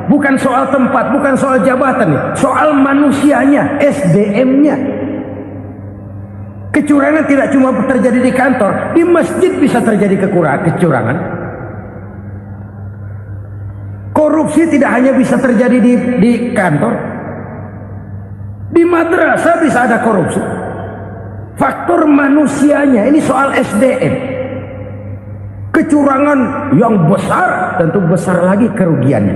bukan soal tempat, bukan soal jabatan, soal manusianya, SDM-nya. Kecurangan tidak cuma terjadi di kantor, di masjid bisa terjadi kecurangan. Korupsi tidak hanya bisa terjadi di kantor, di madrasah bisa ada korupsi. Faktor manusianya, ini soal SDM. Kecurangan yang besar tentu besar lagi kerugiannya.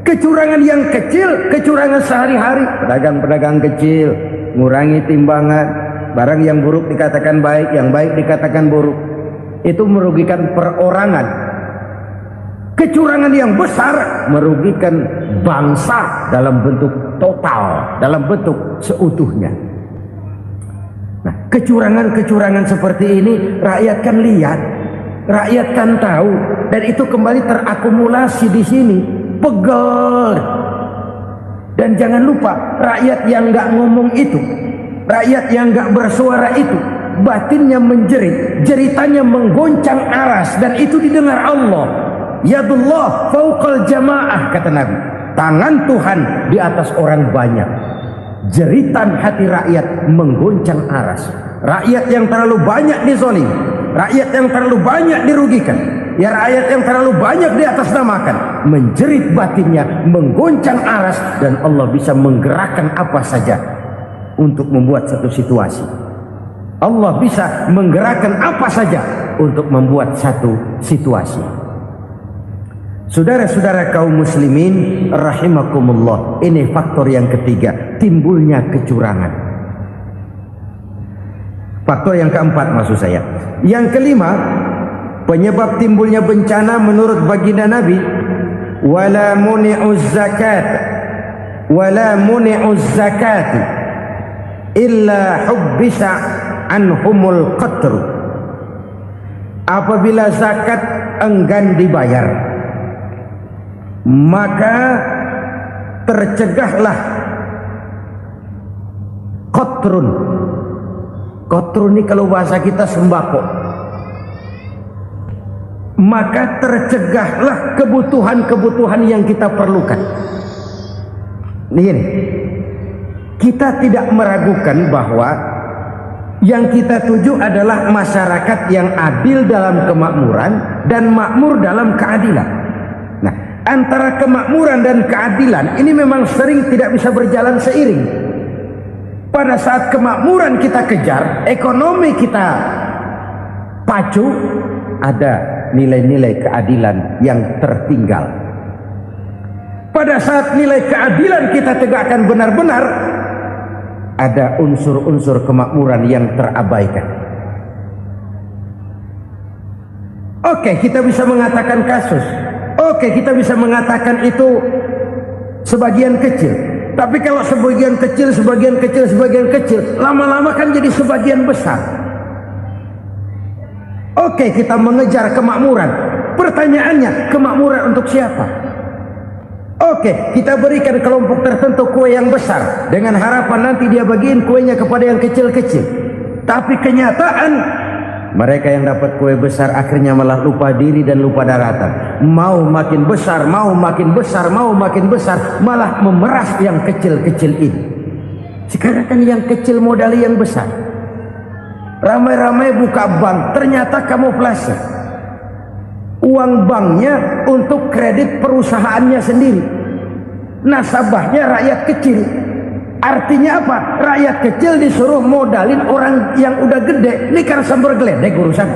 Kecurangan yang kecil, kecurangan sehari-hari, pedagang-pedagang kecil ngurangi timbangan, barang yang buruk dikatakan baik, yang baik dikatakan buruk, itu merugikan perorangan. Kecurangan yang besar merugikan bangsa dalam bentuk total, dalam bentuk seutuhnya. Nah, kecurangan-kecurangan seperti ini rakyat kan lihat, rakyat kan tahu, dan itu kembali terakumulasi di sini, pegel. Dan jangan lupa, rakyat yang nggak ngomong itu, rakyat yang nggak bersuara itu, batinnya menjerit, jeritannya menggoncang aras, dan itu didengar Allah. Yadullah fauqal jamaah, kata Nabi, tangan Tuhan di atas orang banyak. Jeritan hati rakyat menggoncang aras. Rakyat yang terlalu banyak dizolim, rakyat yang terlalu banyak dirugikan, ya rakyat yang terlalu banyak di atas namakan, menjerit batinnya, menggoncang aras, dan Allah bisa menggerakkan apa saja untuk membuat satu situasi. Allah bisa menggerakkan apa saja untuk membuat satu situasi. Saudara-saudara kaum muslimin rahimakumullah, ini faktor yang ketiga, timbulnya kecurangan. Faktor yang keempat maksud saya. Yang kelima, penyebab timbulnya bencana menurut baginda Nabi, wala muni'uz zakat wala muni'uz zakat illa hubbisa anhumul qatr. Apabila zakat enggan dibayar, maka tercegahlah qatrun. Qatrun ini kalau bahasa kita sembako. Maka tercegahlah kebutuhan-kebutuhan yang kita perlukan. Ini, kita tidak meragukan bahwa yang kita tuju adalah masyarakat yang adil dalam kemakmuran dan makmur dalam keadilan. Nah, antara kemakmuran dan keadilan ini memang sering tidak bisa berjalan seiring. Pada saat kemakmuran kita kejar, ekonomi kita pacu, ada nilai-nilai keadilan yang tertinggal. pada saat nilai keadilan kita tegakkan benar-benar, ada unsur-unsur kemakmuran yang terabaikan. Oke, kita bisa mengatakan kasus. Oke, kita bisa mengatakan itu sebagian kecil. Tapi kalau sebagian kecil, lama-lama kan jadi sebagian besar. Oke, kita mengejar kemakmuran. Pertanyaannya, kemakmuran untuk siapa? Oke, kita berikan kelompok tertentu kue yang besar dengan harapan nanti dia bagiin kuenya kepada yang kecil-kecil. Tapi kenyataan, mereka yang dapat kue besar akhirnya malah lupa diri dan lupa daratan. Mau makin besar, malah memeras yang kecil-kecil ini. Sekarang kan yang kecil modali yang besar. Ramai-ramai buka bank, ternyata kamuflase. Uang banknya untuk kredit perusahaannya sendiri. Nasabahnya rakyat kecil. Artinya apa? Rakyat kecil disuruh modalin orang yang udah gede. Ini kan sambar geledek urusan.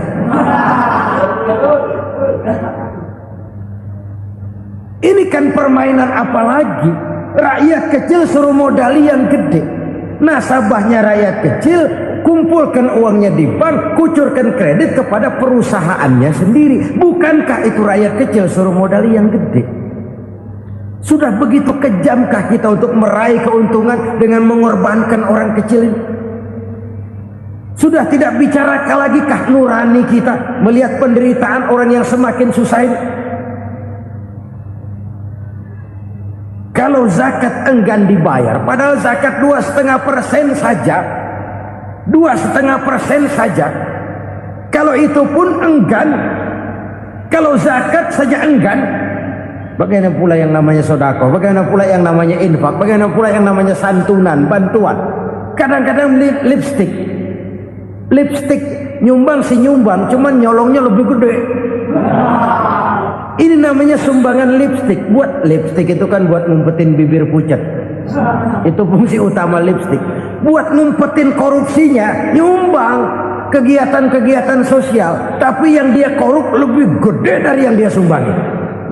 Ini kan permainan apa lagi? Rakyat kecil suruh modali yang gede. Nasabahnya rakyat kecil, kumpulkan uangnya di bank, kucurkan kredit kepada perusahaannya sendiri. Bukankah itu rakyat kecil suruh modali yang gede? Sudah begitu kejamkah kita untuk meraih keuntungan dengan mengorbankan orang kecil ini? Sudah tidak bicara lagi kah nurani kita melihat penderitaan orang yang semakin susah ini? Kalau zakat enggan dibayar, padahal zakat 2,5% saja, 2,5% saja. Kalau itu pun enggan, kalau zakat saja enggan, bagaimana pula yang namanya sedekah, bagaimana pula yang namanya infak, bagaimana pula yang namanya santunan, bantuan. Kadang-kadang lipstick nyumbang si nyumbang, cuman nyolongnya lebih gede. Ini namanya sumbangan lipstick. Buat lipstick itu kan buat ngumpetin bibir pucat. Itu fungsi utama lipstick. Buat ngumpetin korupsinya, nyumbang kegiatan-kegiatan sosial. Tapi yang dia korup lebih gede dari yang dia sumbangi.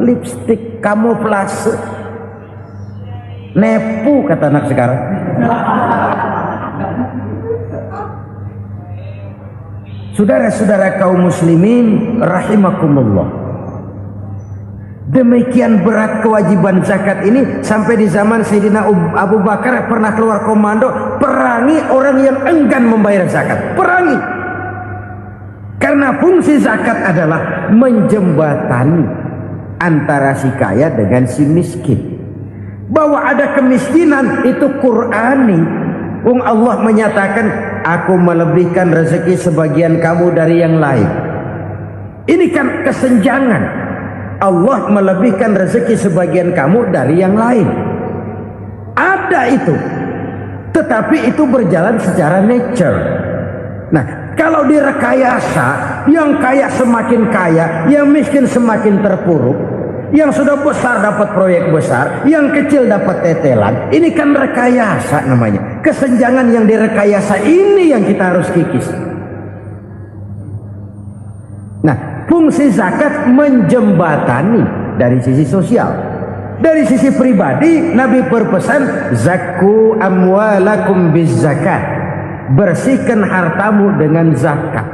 Lipstick kamuflase. Nepu kata anak sekarang. Saudara-saudara kaum muslimin rahimakumullah. Demikian berat kewajiban zakat ini sampai di zaman Sayyidina Abu Bakar pernah keluar komando perangi orang yang enggan membayar zakat. Perangi. Karena fungsi zakat adalah menjembatani antara si kaya dengan si miskin. Bahwa ada kemiskinan itu Qur'ani. Allah menyatakan, aku melebihkan rezeki sebagian kamu dari yang lain. Ini kan kesenjangan. Allah melebihkan rezeki sebagian kamu dari yang lain. Ada itu. Tetapi itu berjalan secara nature. Nah, kalau direkayasa, yang kaya semakin kaya, yang miskin semakin terpuruk, yang sudah besar dapat proyek besar, yang kecil dapat tetelan. Ini kan rekayasa namanya. Kesenjangan yang direkayasa ini yang kita harus kikis. Nah, fungsi zakat menjembatani dari sisi sosial. Dari sisi pribadi, Nabi berpesan, zakku amwalakum biz zakat. Bersihkan hartamu dengan zakat.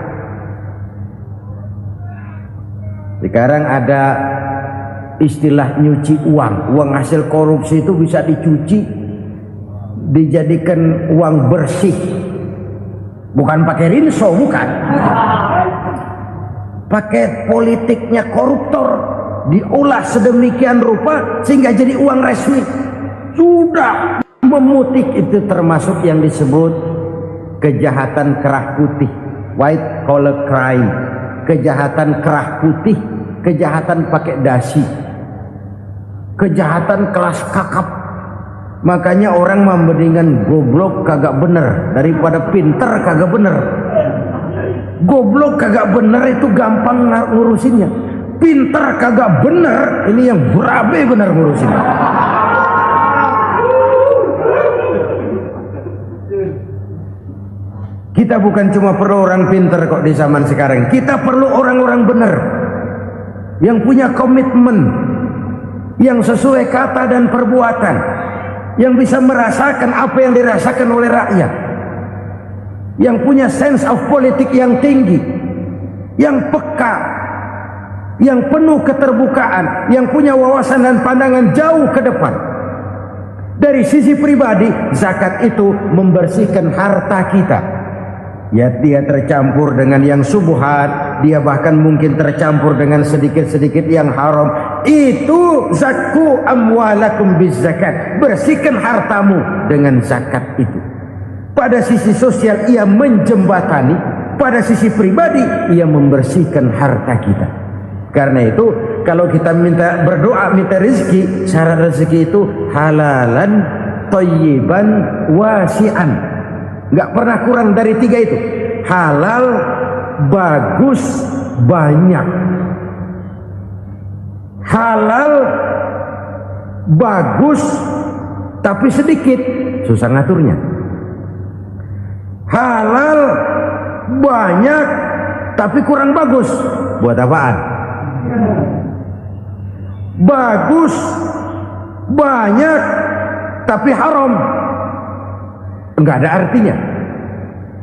Sekarang ada istilah nyuci uang. Uang hasil korupsi itu bisa dicuci, dijadikan uang bersih. Bukan pakai rinso, bukan. Pakai politiknya koruptor, diolah sedemikian rupa sehingga jadi uang resmi. Sudah memutik, itu termasuk yang disebut kejahatan kerah putih, white collar crime. Kejahatan kerah putih, kejahatan pakai dasi, kejahatan kelas kakap. Makanya orang mendingan goblok kagak bener daripada pinter kagak bener. Goblok kagak bener itu gampang ngurusinnya. Pinter kagak bener, ini yang berabe bener ngurusinnya. Kita bukan cuma perlu orang pinter kok di zaman sekarang. Kita perlu orang-orang bener yang punya komitmen, yang sesuai kata dan perbuatan, yang bisa merasakan apa yang dirasakan oleh rakyat, yang punya sense of politik yang tinggi, yang peka, yang penuh keterbukaan, yang punya wawasan dan pandangan jauh ke depan. Dari sisi pribadi, zakat itu membersihkan harta kita. Ya, dia tercampur dengan yang subuhat, dia bahkan mungkin tercampur dengan sedikit-sedikit yang haram. Itu zakku amwalakum bizakat. Bersihkan hartamu dengan zakat itu. Pada sisi sosial ia menjembatani, pada sisi pribadi ia membersihkan harta kita. Karena itu kalau kita minta berdoa, minta rezeki, syarat rezeki itu halalan, thayyiban, wasi'an. Nggak pernah kurang dari 3 itu. Halal, bagus, banyak. Halal, bagus, tapi sedikit, susah ngaturnya. Halal, banyak, tapi kurang bagus. Buat apaan? Bagus, banyak, tapi haram. Enggak ada artinya.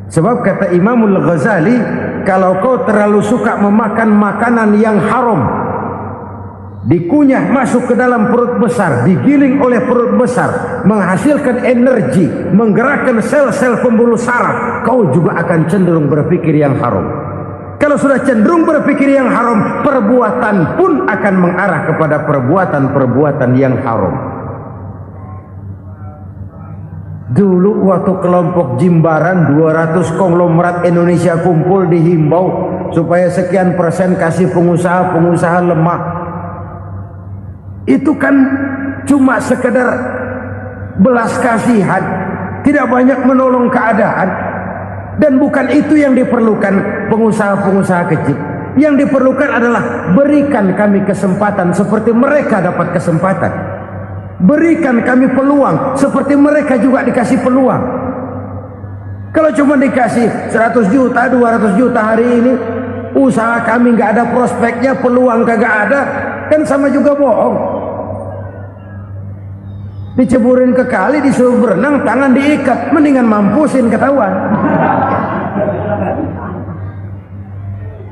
Sebab kata Imamul Ghazali, kalau kau terlalu suka memakan makanan yang haram, dikunyah masuk ke dalam perut besar, digiling oleh perut besar, menghasilkan energi, menggerakkan sel-sel pembuluh saraf, kau juga akan cenderung berpikir yang haram. Kalau sudah cenderung berpikir yang haram, perbuatan pun akan mengarah kepada perbuatan-perbuatan yang haram. Dulu waktu kelompok Jimbaran 200 konglomerat Indonesia kumpul, dihimbau supaya sekian persen kasih pengusaha-pengusaha lemah. Itu kan cuma sekedar belas kasihan, tidak banyak menolong keadaan. Dan bukan itu yang diperlukan pengusaha-pengusaha kecil. Yang diperlukan adalah berikan kami kesempatan seperti mereka dapat kesempatan. Berikan kami peluang seperti mereka juga dikasih peluang. Kalau cuma dikasih 100 juta, 200 juta hari ini, usaha kami nggak ada prospeknya, peluang kagak ada, kan sama juga bohong. Diceburin ke kali, disuruh berenang, tangan diikat, mendingan mampusin ketahuan.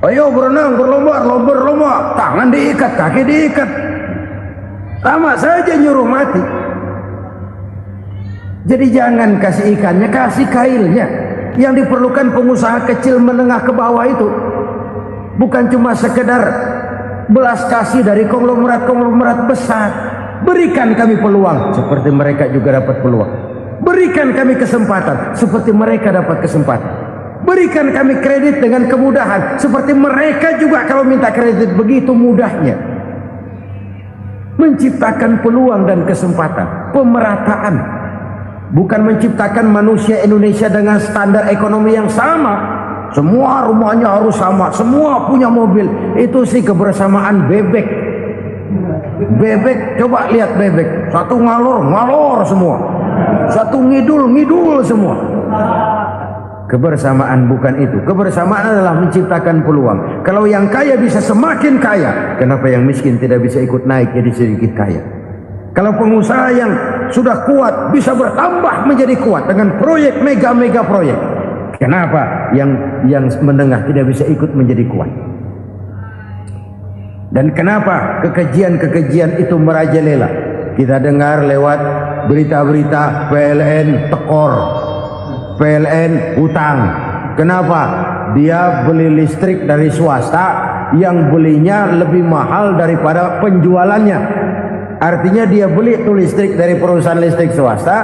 Ayo berenang, berlomba, tangan diikat, kaki diikat, sama saja nyuruh mati. Jadi jangan kasih ikannya, kasih kailnya. Yang diperlukan pengusaha kecil menengah ke bawah itu bukan cuma sekedar belas kasih dari konglomerat-konglomerat besar. Berikan kami peluang seperti mereka juga dapat peluang. Berikan kami kesempatan seperti mereka dapat kesempatan. Berikan kami kredit dengan kemudahan seperti mereka juga kalau minta kredit begitu mudahnya. Menciptakan peluang dan kesempatan, pemerataan, bukan menciptakan manusia Indonesia dengan standar ekonomi yang sama. Semua rumahnya harus sama, semua punya mobil. Itu sih kebersamaan bebek. Bebek, coba lihat bebek, satu ngalor semua, satu ngidul semua. Kebersamaan bukan itu. Kebersamaan adalah menciptakan peluang. Kalau yang kaya bisa semakin kaya, kenapa yang miskin tidak bisa ikut naik jadi sedikit kaya? Kalau pengusaha yang sudah kuat bisa bertambah menjadi kuat dengan proyek mega proyek, kenapa yang menengah tidak bisa ikut menjadi kuat? Dan kenapa kekejian itu merajalela? Kita dengar lewat berita-berita PLN tekor, PLN utang. Kenapa? Dia beli listrik dari swasta yang belinya lebih mahal daripada penjualannya. Artinya dia beli itu listrik dari perusahaan listrik swasta,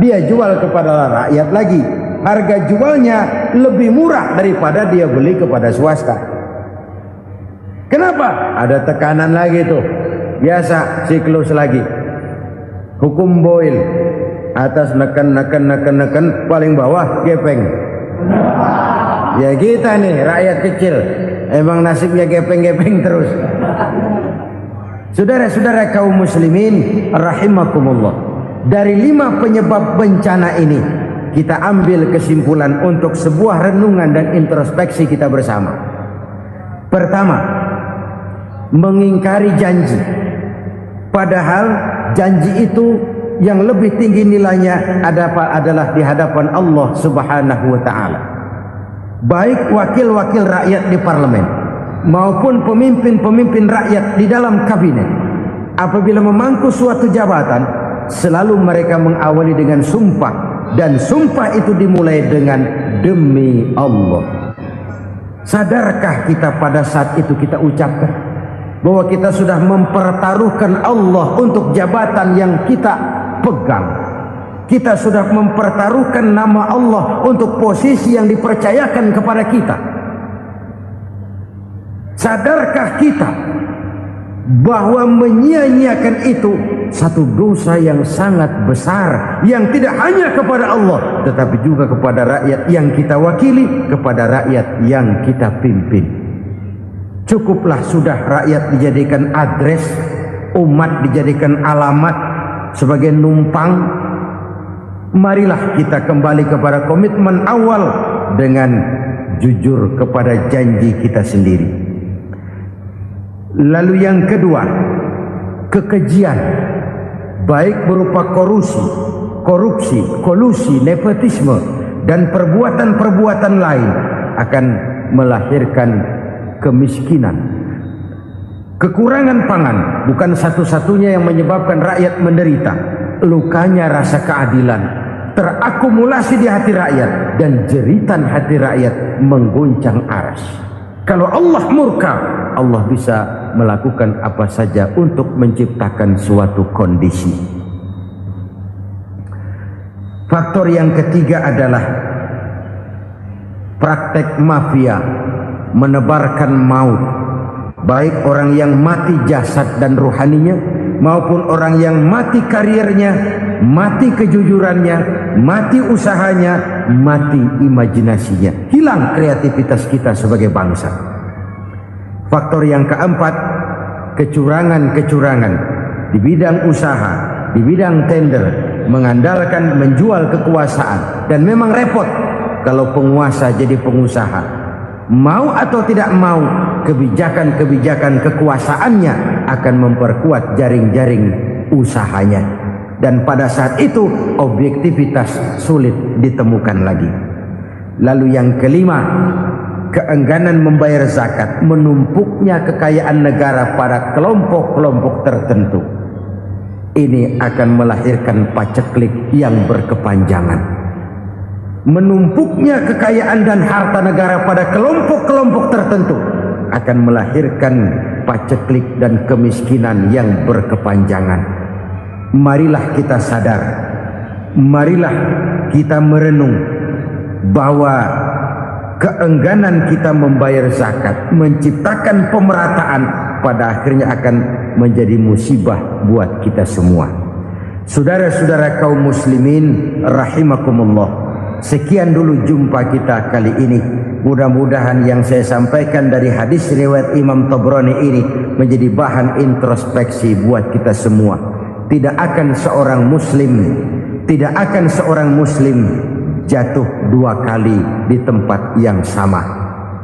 dia jual kepada rakyat lagi. Harga jualnya lebih murah daripada dia beli kepada swasta. Kenapa? Ada tekanan lagi tuh. Biasa siklus lagi. Hukum Boyle. Atas neken, paling bawah gepeng. Ya kita nih rakyat kecil, emang nasibnya gepeng terus. Saudara-saudara kaum muslimin rahimakumullah, dari 5 penyebab bencana ini kita ambil kesimpulan untuk sebuah renungan dan introspeksi kita bersama. Pertama, mengingkari janji. Padahal janji itu yang lebih tinggi nilainya adalah di hadapan Allah Subhanahu wa taala. Baik wakil-wakil rakyat di parlemen maupun pemimpin-pemimpin rakyat di dalam kabinet, apabila memangku suatu jabatan, selalu mereka mengawali dengan sumpah, dan sumpah itu dimulai dengan demi Allah. Sadarkah kita pada saat itu kita ucapkan bahwa kita sudah mempertaruhkan Allah untuk jabatan yang kita pegang? Kita sudah mempertaruhkan nama Allah untuk posisi yang dipercayakan kepada kita. Sadarkah kita bahwa menyia-nyiakan itu satu dosa yang sangat besar, yang tidak hanya kepada Allah tetapi juga kepada rakyat yang kita wakili, kepada rakyat yang kita pimpin. Cukuplah sudah rakyat dijadikan adres, umat dijadikan alamat sebagai numpang. Marilah kita kembali kepada komitmen awal dengan jujur kepada janji kita sendiri. Lalu yang kedua, kekejian, baik berupa korupsi, kolusi, nepotisme, dan perbuatan-perbuatan lain akan melahirkan kemiskinan. Kekurangan pangan bukan satu-satunya yang menyebabkan rakyat menderita. Lukanya rasa keadilan terakumulasi di hati rakyat, dan jeritan hati rakyat mengguncang aras. Kalau Allah murka, Allah bisa melakukan apa saja untuk menciptakan suatu kondisi. Faktor yang ketiga adalah praktek mafia menebarkan maut, baik orang yang mati jasad dan rohaninya maupun orang yang mati karirnya, mati kejujurannya, mati usahanya, mati imajinasinya. Hilang kreativitas kita sebagai bangsa. Faktor yang keempat, kecurangan-kecurangan di bidang usaha, di bidang tender, mengandalkan menjual kekuasaan. Dan memang repot kalau penguasa jadi pengusaha. Mau atau tidak mau, kebijakan-kebijakan kekuasaannya akan memperkuat jaring-jaring usahanya. Dan pada saat itu objektivitas sulit ditemukan lagi. Lalu yang kelima, keengganan membayar zakat, menumpuknya kekayaan negara pada kelompok-kelompok tertentu. Ini akan melahirkan paceklik yang berkepanjangan. Menumpuknya kekayaan dan harta negara pada kelompok-kelompok tertentu akan melahirkan paceklik dan kemiskinan yang berkepanjangan. Marilah kita sadar, marilah kita merenung bahwa keengganan kita membayar zakat, menciptakan pemerataan, pada akhirnya akan menjadi musibah buat kita semua. Saudara-saudara kaum muslimin rahimakumullah, sekian dulu jumpa kita kali ini. Mudah-mudahan yang saya sampaikan dari hadis riwayat Imam Tabrani ini menjadi bahan introspeksi buat kita semua. Tidak akan seorang muslim jatuh dua kali di tempat yang sama.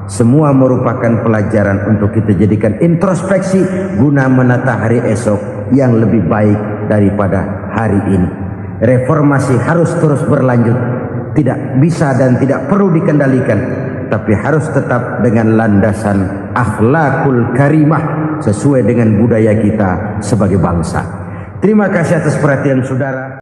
Semua merupakan pelajaran untuk kita jadikan introspeksi guna menata hari esok yang lebih baik daripada hari ini. Reformasi harus terus berlanjut. Tidak bisa dan tidak perlu dikendalikan, tapi harus tetap dengan landasan akhlakul karimah sesuai dengan budaya kita sebagai bangsa. Terima kasih atas perhatian saudara.